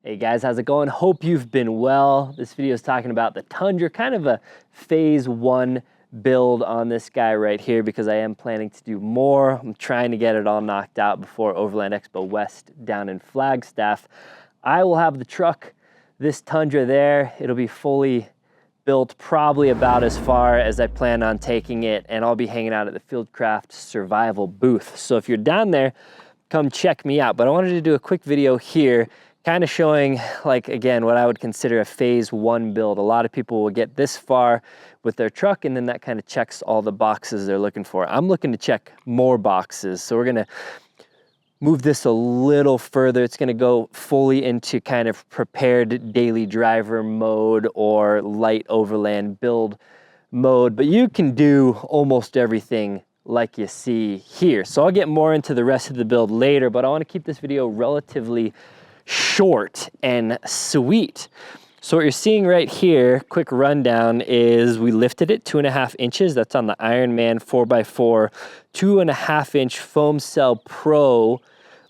Hey guys, how's it going? Hope you've been well. This video is talking about the Tundra, kind of a phase one build on this guy right here because I am planning to do more. I'm trying to get it all knocked out before Overland Expo West down in Flagstaff. I will have the truck, this Tundra there. It'll be fully built probably about as far as I plan on taking it, and I'll be hanging out at the Fieldcraft Survival booth. So if you're down there, come check me out. But I wanted to do a quick video here kind of showing, like, again, what I would consider a phase one build. A lot of people will get this far with their truck and then that kind of checks all the boxes they're looking for. I'm looking to check more boxes. So we're gonna move this a little further. It's gonna go fully into kind of prepared daily driver mode or light overland build mode, but you can do almost everything like you see here. So I'll get more into the rest of the build later, but I wanna keep this video relatively short and sweet. So what you're seeing right here, quick rundown, is we lifted it 2.5 inches. That's on the Ironman 4x4 2.5-inch foam cell pro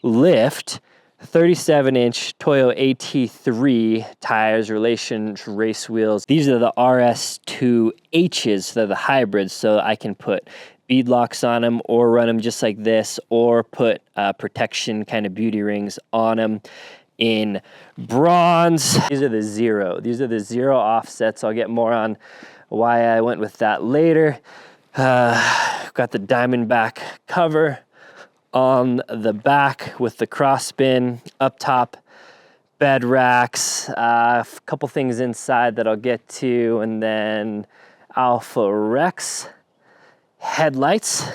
lift, 37-inch Toyo AT3 tires, Relations race wheels. These are the RS2-H's, they're the hybrids, so I can put bead locks on them or run them just like this, or put protection kind of beauty rings on them in bronze. These are the zero offsets. I'll get more on why I went with that later. Got the Diamondback cover on the back with the crossbin, up top bed racks, a couple things inside that I'll get to, and then Alpha Rex headlights,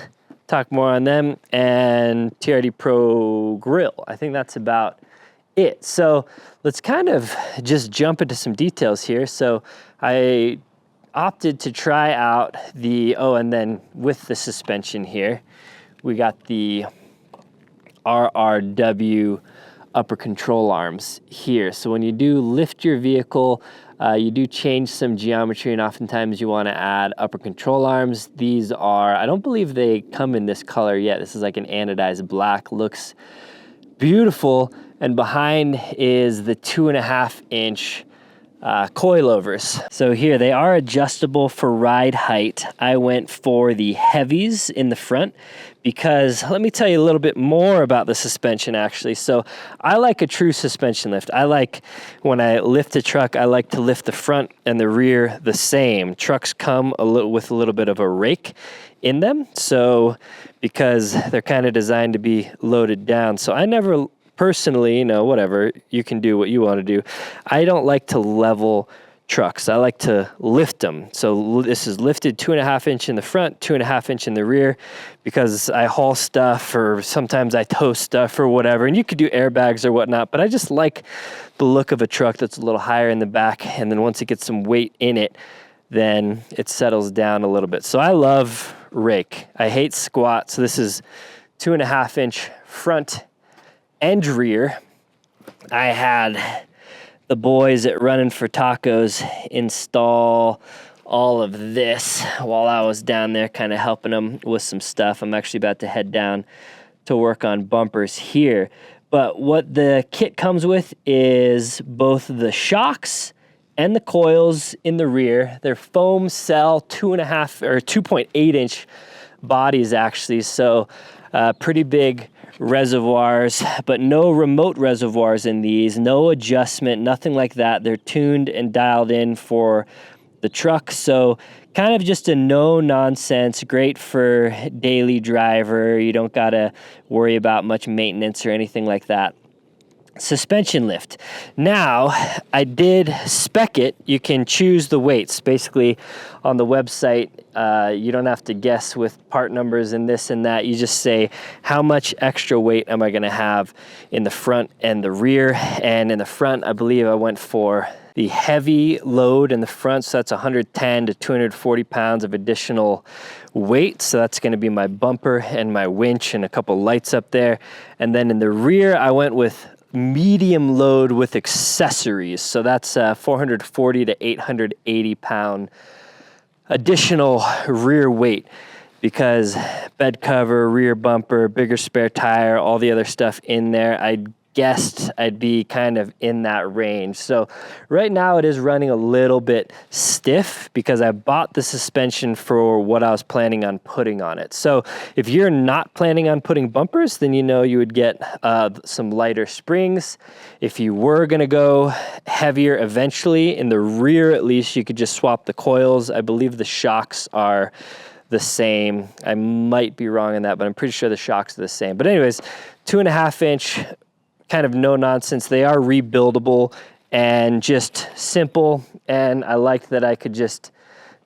talk more on them, and TRD Pro grill. I think that's about it. So let's kind of just jump into some details here. So I opted to try out the, and then with the suspension here, we got the RRW upper control arms here. So when you do lift your vehicle, you do change some geometry, and oftentimes you want to add upper control arms. These are, I don't believe they come in this color yet. This is like an anodized black, looks beautiful. And behind is the 2.5-inch coilovers. So here they are adjustable for ride height. I went for the heavies in the front because let me tell you a little bit more about the suspension actually. So I like a true suspension lift. I like, when I lift a truck, I like to lift the front and the rear the same. Trucks come with a little bit of a rake in them, so because they're kind of designed to be loaded down. So I never personally, whatever, you can do what you want to do. I don't like to level trucks. I like to lift them. So this is lifted 2.5 inch in the front, 2.5 inch in the rear, because I haul stuff or sometimes I tow stuff or whatever. And you could do airbags or whatnot, but I just like the look of a truck that's a little higher in the back. And then once it gets some weight in it, then it settles down a little bit. So I love rake. I hate squat. So this is 2.5 inch front and rear. I had the boys at Running for Tacos install all of this while I was down there kind of helping them with some stuff. I'm actually about to head down to work on bumpers here. But what the kit comes with is both the shocks and the coils in the rear. They're foam cell 2.5 or 2.8 inch bodies actually, so pretty big reservoirs, but no remote reservoirs in these, no adjustment, nothing like that. They're tuned and dialed in for the truck, so kind of just a no nonsense, great for daily driver. You don't gotta worry about much maintenance or anything like that. Suspension lift. Now, I did spec it. You can choose the weights. Basically, on the website, you don't have to guess with part numbers and this and that. You just say, how much extra weight am I going to have in the front and the rear? And in the front, I believe I went for the heavy load in the front. So that's 110 to 240 pounds of additional weight. So that's going to be my bumper and my winch and a couple lights up there. And then in the rear, I went with medium load with accessories. So that's 440 to 880 pound additional rear weight, because bed cover, rear bumper, bigger spare tire, all the other stuff in there. I guessed I'd be kind of in that range. So right now it is running a little bit stiff because I bought the suspension for what I was planning on putting on it. So if you're not planning on putting bumpers, then you know you would get some lighter springs. If you were gonna go heavier eventually, in the rear at least, you could just swap the coils. I believe the shocks are the same. I might be wrong on that, but I'm pretty sure the shocks are the same. But anyways, 2.5 inch, kind of no nonsense. They are rebuildable and just simple. And I liked that I could just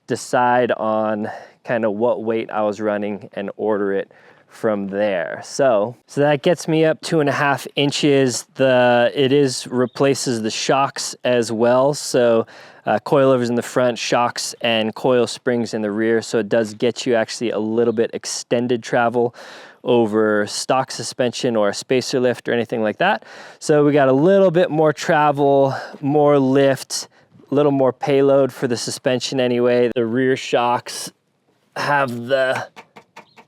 decide on kind of what weight I was running and order it from there. So that gets me up 2.5 inches. It replaces the shocks as well. So coilovers in the front, shocks and coil springs in the rear. So it does get you actually a little bit extended travel over stock suspension or a spacer lift or anything like that. So we got a little bit more travel, more lift, a little more payload for the suspension anyway. The rear shocks have the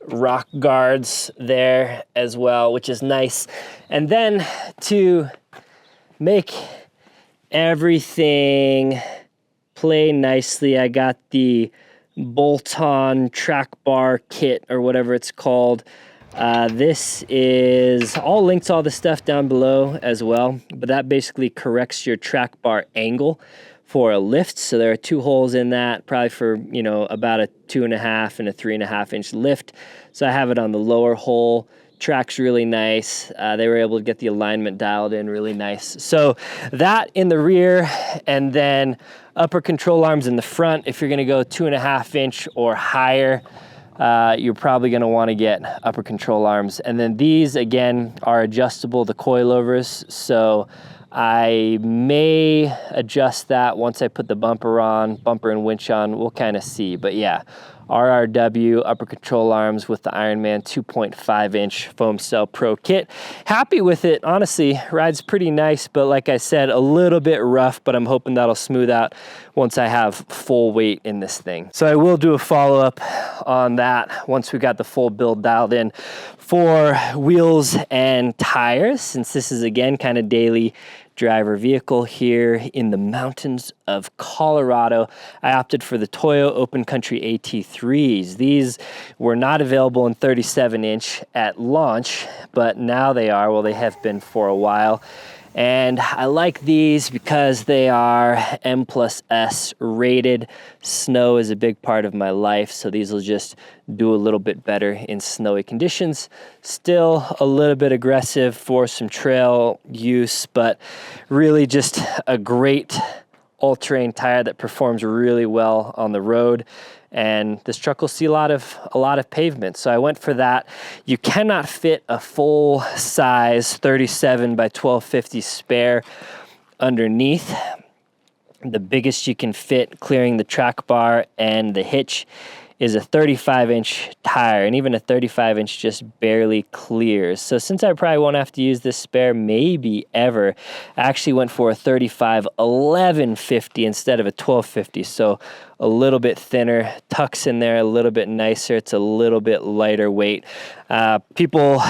rock guards there as well, which is nice. And then to make everything play nicely, I got the bolt-on track bar kit or whatever it's called. This is, I'll link to all the stuff down below as well, but that basically corrects your track bar angle for a lift. So there are 2 holes in that, probably for, you know, about a 2.5 and a 3.5 inch lift. So I have it on the lower hole. Track's really nice. They were able to get the alignment dialed in really nice. So that in the rear, and then upper control arms in the front. If you're gonna go 2.5 inch or higher, you're probably gonna wanna get upper control arms. And then these, again, are adjustable, the coilovers. So I may adjust that once I put the bumper and winch on, we'll kind of see. But yeah, RRW upper control arms with the Ironman 2.5 inch foam cell pro kit. Happy with it, honestly. Rides pretty nice, but like I said, a little bit rough, but I'm hoping that'll smooth out once I have full weight in this thing. So I will do a follow-up on that once we got the full build dialed in for wheels and tires, since this is again kind of daily driver vehicle here in the mountains of Colorado. I opted for the Toyo Open Country AT3s. These were not available in 37 inch at launch, but now they are. Well, they have been for a while. And I like these because they are M+S rated. Snow is a big part of my life, so these will just do a little bit better in snowy conditions. Still a little bit aggressive for some trail use, but really just a great all-terrain tire that performs really well on the road. And this truck will see a lot of pavement. So I went for that. You cannot fit a full size 37 by 1250 spare underneath. The biggest you can fit, clearing the track bar and the hitch, is a 35 inch tire, and even a 35 inch just barely clears. So since I probably won't have to use this spare maybe ever, I actually went for a 35 1150 instead of a 1250. So a little bit thinner, tucks in there a little bit nicer. It's a little bit lighter weight. People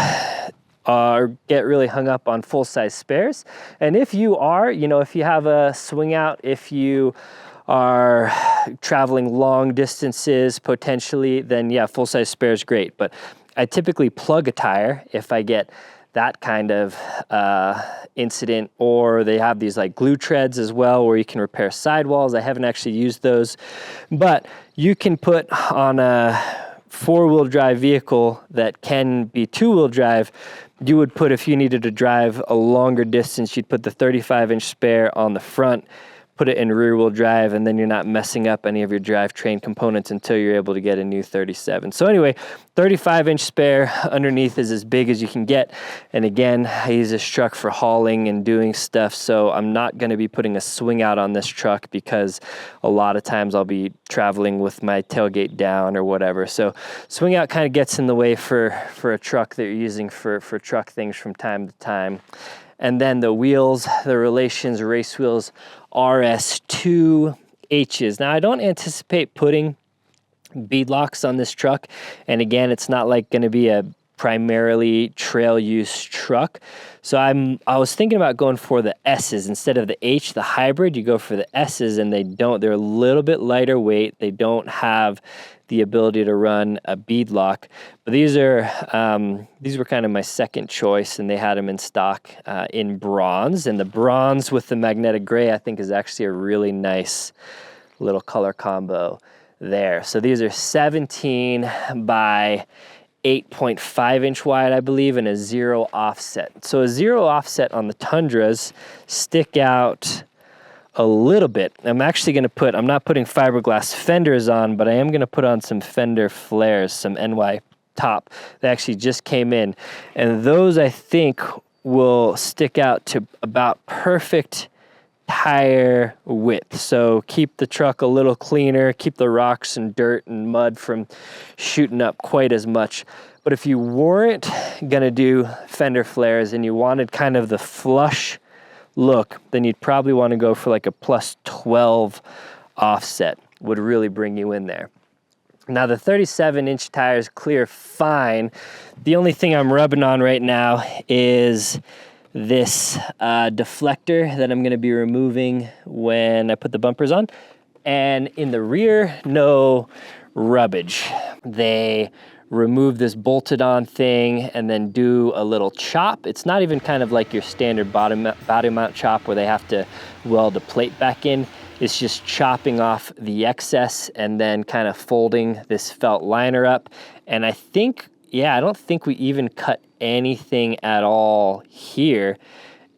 get really hung up on full-size spares. And if you are, you know, if you have a swing out, if you are traveling long distances potentially, then yeah, full-size spare is great. But I typically plug a tire if I get that kind of incident, or they have these like glue treads as well where you can repair sidewalls. I haven't actually used those, but you can put on a 4-wheel drive vehicle that can be 2-wheel drive. You would put, if you needed to drive a longer distance, you'd put the 35 inch spare on the front, put it in rear wheel drive, and then you're not messing up any of your drivetrain components until you're able to get a new 37. So anyway, 35 inch spare underneath is as big as you can get. And again, I use this truck for hauling and doing stuff, so I'm not going to be putting a swing out on this truck because a lot of times I'll be traveling with my tailgate down or whatever. So swing out kind of gets in the way for a truck that you're using for truck things from time to time. And then the wheels, the Relations race wheels, RS2-H's. Now, I don't anticipate putting bead locks on this truck. And again, it's not like going to be a primarily trail use truck. So I was thinking about going for the S's instead of the H, the hybrid. You go for the S's, and they're a little bit lighter weight. They don't have the ability to run a bead lock, but these were kind of my second choice, and they had them in stock in bronze. And the bronze with the magnetic gray, I think, is actually a really nice little color combo there. So these are 17 by 8.5 inch wide, I believe, and a 0 offset. So a 0 offset on the Tundras stick out a little bit. I'm actually going to I'm not putting fiberglass fenders on, but I am going to put on some fender flares, some NY top that actually just came in. And those, I think, will stick out to about perfect tire width. So keep the truck a little cleaner, keep the rocks and dirt and mud from shooting up quite as much. But if you weren't gonna do fender flares and you wanted kind of the flush look, then you'd probably want to go for like a plus 12 offset, would really bring you in there. Now the 37-inch tires clear fine. The only thing I'm rubbing on right now is this deflector that I'm going to be removing when I put the bumpers on. And in the rear, no rubbage. They remove this bolted on thing and then do a little chop. It's not even kind of like your standard body mount chop where they have to weld a plate back in. It's just chopping off the excess and then kind of folding this felt liner up. And I think, yeah, I don't think we even cut anything at all here.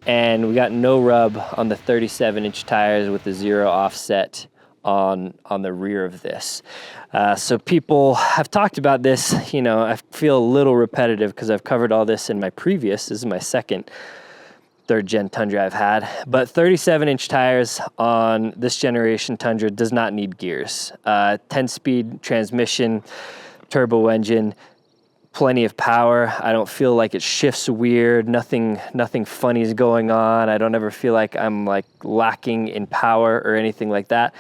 And we got no rub on the 37-inch tires with the 0 offset on the rear of this. So people have talked about this. You know, I feel a little repetitive because I've covered all this in my previous. This is my second third-gen Tundra I've had. But 37-inch tires on this generation Tundra does not need gears. 10-speed transmission, turbo engine, plenty of power. I don't feel like it shifts weird. Nothing funny is going on. I don't ever feel like I'm like lacking in power or anything like that.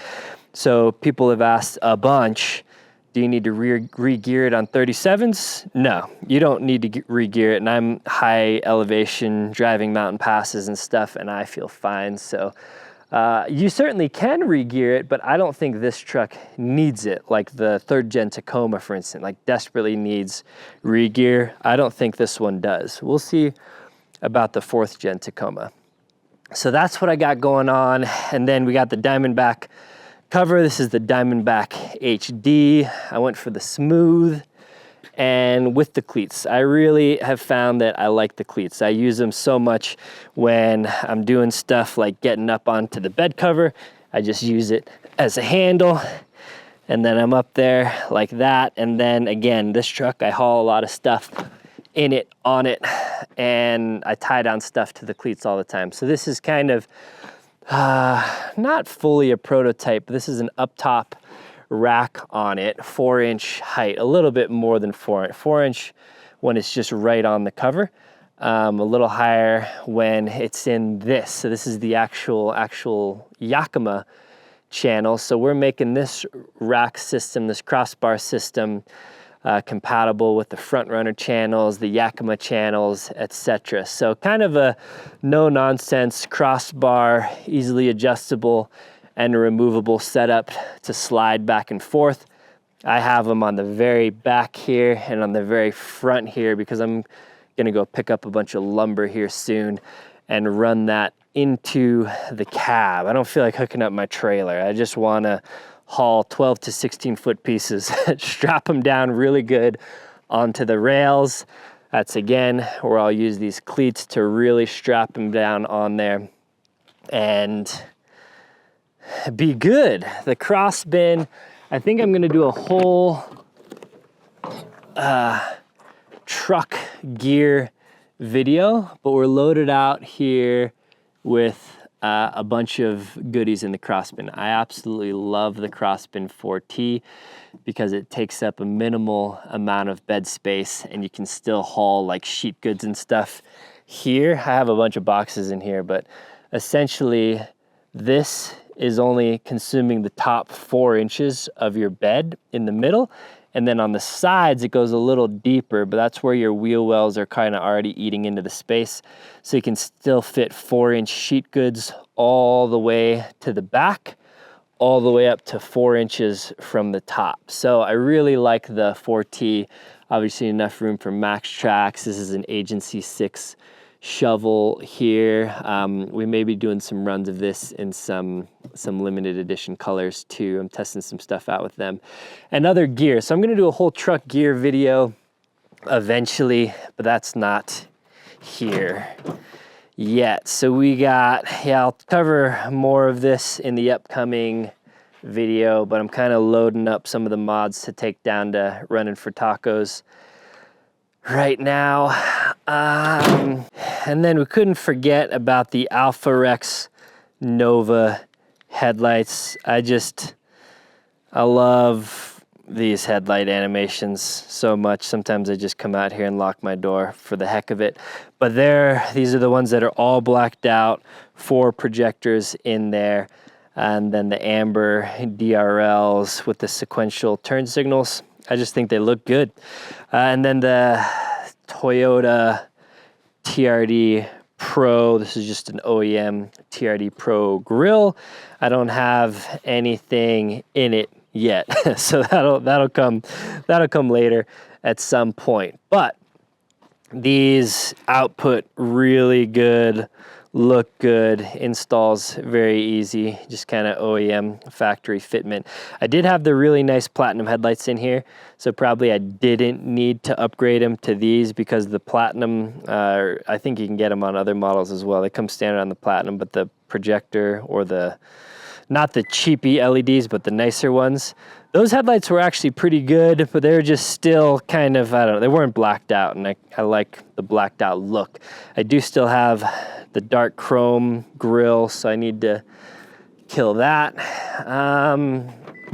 So people have asked a bunch, do you need to re-gear it on 37s? No, you don't need to re-gear it. And I'm high elevation driving mountain passes and stuff, and I feel fine. So you certainly can re-gear it, but I don't think this truck needs it. Like the third gen Tacoma, for instance, like desperately needs re-gear. I don't think this one does. We'll see about the fourth gen Tacoma. So that's what I got going on. And then we got the Diamondback cover. This is the Diamondback HD. I went for the smooth and with the cleats. I really have found that I like the cleats. I use them so much when I'm doing stuff like getting up onto the bed cover. I just use it as a handle, and then I'm up there like that. And then again, this truck, I haul a lot of stuff in it, on it, and I tie down stuff to the cleats all the time. So this is kind of not fully a prototype, but this is an Uptop rack on it, 4-inch height, a little bit more than 4-inch when it's just right on the cover, a little higher when it's in this. So this is the actual Yakima channel. So we're making this rack system, this crossbar system, compatible with the front runner channels, the Yakima channels, etc. So kind of a no-nonsense crossbar, easily adjustable and a removable setup to slide back and forth. I have them on the very back here and on the very front here because I'm gonna go pick up a bunch of lumber here soon and run that into the cab. I don't feel like hooking up my trailer. I just wanna haul 12 to 16 foot pieces, strap them down really good onto the rails. That's again where I'll use these cleats to really strap them down on there and be good. The cross bin, I think I'm gonna do a whole truck gear video, but we're loaded out here with a bunch of goodies in the crossbin. I absolutely love the crossbin 4T because it takes up a minimal amount of bed space and you can still haul like sheet goods and stuff here. I have a bunch of boxes in here, but essentially this is only consuming the top 4 inches of your bed in the middle, And then on the sides, it goes a little deeper, but that's where your wheel wells are kind of already eating into the space. So you can still fit 4-inch sheet goods all the way to the back, all the way up to 4 inches from the top. So I really like the 4T. Obviously enough room for max tracks. This is an Agency 6 shovel here. We may be doing some runs of this in some limited edition colors too. I'm testing some stuff out with them. And other gear. So I'm gonna do a whole truck gear video eventually, but that's not here yet. So we got, I'll cover more of this in the upcoming video, but I'm kind of loading up some of the mods to take down to running for tacos right now. And then we couldn't forget about the Alpha Rex Nova headlights. I love these headlight animations so much. Sometimes I just come out here and lock my door for the heck of it. But these are the ones that are all blacked out, 4 projectors in there. And then the amber DRLs with the sequential turn signals. I just think they look good. And then the Toyota TRD Pro. This is just an OEM TRD Pro grill. I don't have anything in it yet, so that'll come later at some point. But these output really good, look good, installs very easy, just kind of OEM factory fitment. I did have the really nice Platinum headlights in here, so probably I didn't need to upgrade them to these because the Platinum, I think you can get them on other models as well. They come standard on the Platinum, but the projector or not the cheapy LEDs, but the nicer ones, those headlights were actually pretty good, but they were just still kind of, I don't know, they weren't blacked out, and I like the blacked out look. I do still have the dark chrome grille, so I need to kill that.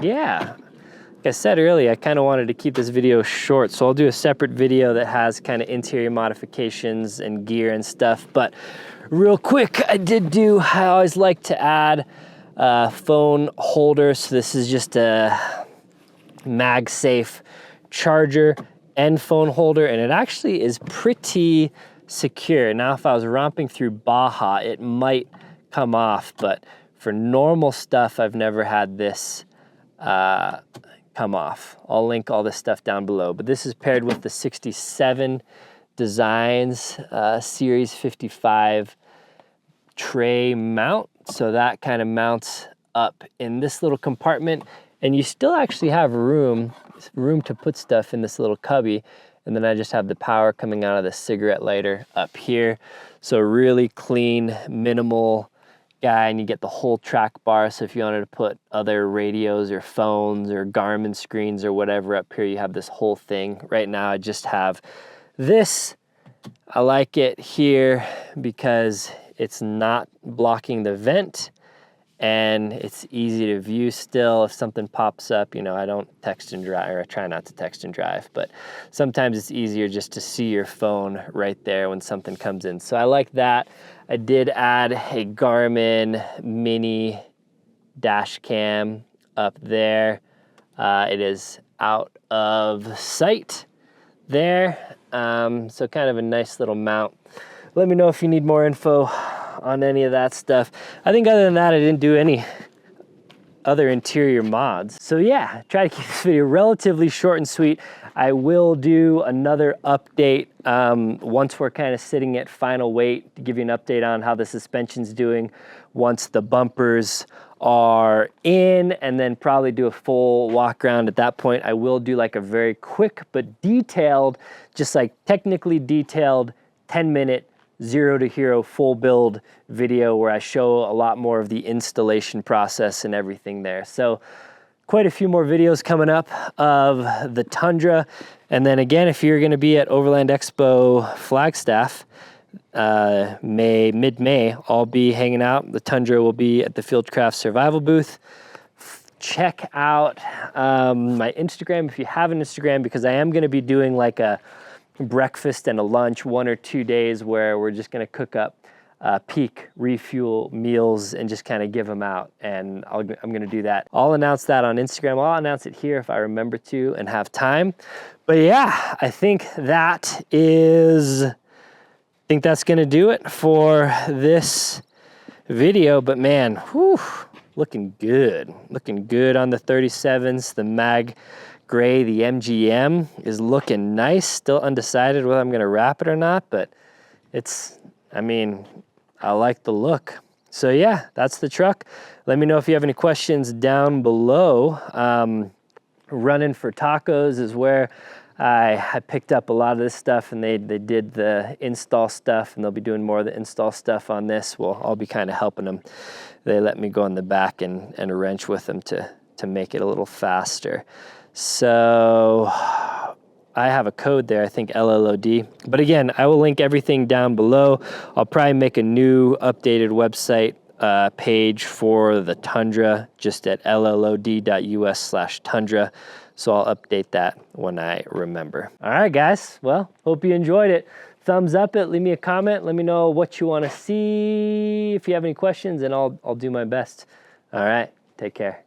Yeah, like I said earlier, I kind of wanted to keep this video short, so I'll do a separate video that has kind of interior modifications and gear and stuff. But real quick, I always like to add a phone holder. So this is just a MagSafe charger and phone holder, and it actually is pretty secure. Now, if I was romping through Baja, it might come off, but for normal stuff, I've never had this come off. I'll link all this stuff down below, but this is paired with the 67 Designs Series 55 tray mount. So that kind of mounts up in this little compartment, and you still actually have room to put stuff in this little cubby. And then I just have the power coming out of the cigarette lighter up here. So really clean, minimal guy, and you get the whole track bar. So if you wanted to put other radios or phones or Garmin screens or whatever up here, you have this whole thing. Right now I just have this. I like it here because it's not blocking the vent, and it's easy to view still. If something pops up, you know, I don't text and drive, or I try not to text and drive, but sometimes it's easier just to see your phone right there when something comes in. So I like that. I did add a Garmin mini dash cam up there. It is out of sight there. So kind of a nice little mount. Let me know if you need more info on any of that stuff. I think other than that, I didn't do any other interior mods. So yeah, try to keep this video relatively short and sweet. I will do another update once we're kind of sitting at final weight, to give you an update on how the suspension's doing once the bumpers are in, and then probably do a full walk around. At that point, I will do like a very quick but detailed, just like technically detailed 10-minute 0 to hero full build video where I show a lot more of the installation process and everything there. So quite a few more videos coming up of the Tundra. And then again, if you're going to be at Overland Expo Flagstaff, mid-May, I'll be hanging out. The Tundra will be at the Fieldcraft Survival booth. Check out my Instagram if you have an Instagram, because I am going to be doing like a breakfast and a lunch 1 or 2 days where we're just going to cook up peak refuel meals and just kind of give them out. And I'm gonna do that. I'll announce that on Instagram. I'll announce it here if I remember to and have time. But yeah, I think that's gonna do it for this video. But man, whew, looking good on the 37s. The mag gray, the MGM is looking nice. Still undecided whether I'm gonna wrap it or not, but I mean, I like the look. So yeah, that's the truck. Let me know if you have any questions down below. Running for Tacos is where I picked up a lot of this stuff, and they did the install stuff, and they'll be doing more of the install stuff on this. Well, I'll be kind of helping them. They let me go in the back and wrench with them to make it a little faster. So I have a code there, I think LLOD. But again, I will link everything down below. I'll probably make a new updated website page for the Tundra, just at LLOD.us/Tundra. So I'll update that when I remember. All right, guys. Well, hope you enjoyed it. Thumbs up it, leave me a comment. Let me know what you want to see. If you have any questions, and I'll do my best. All right, take care.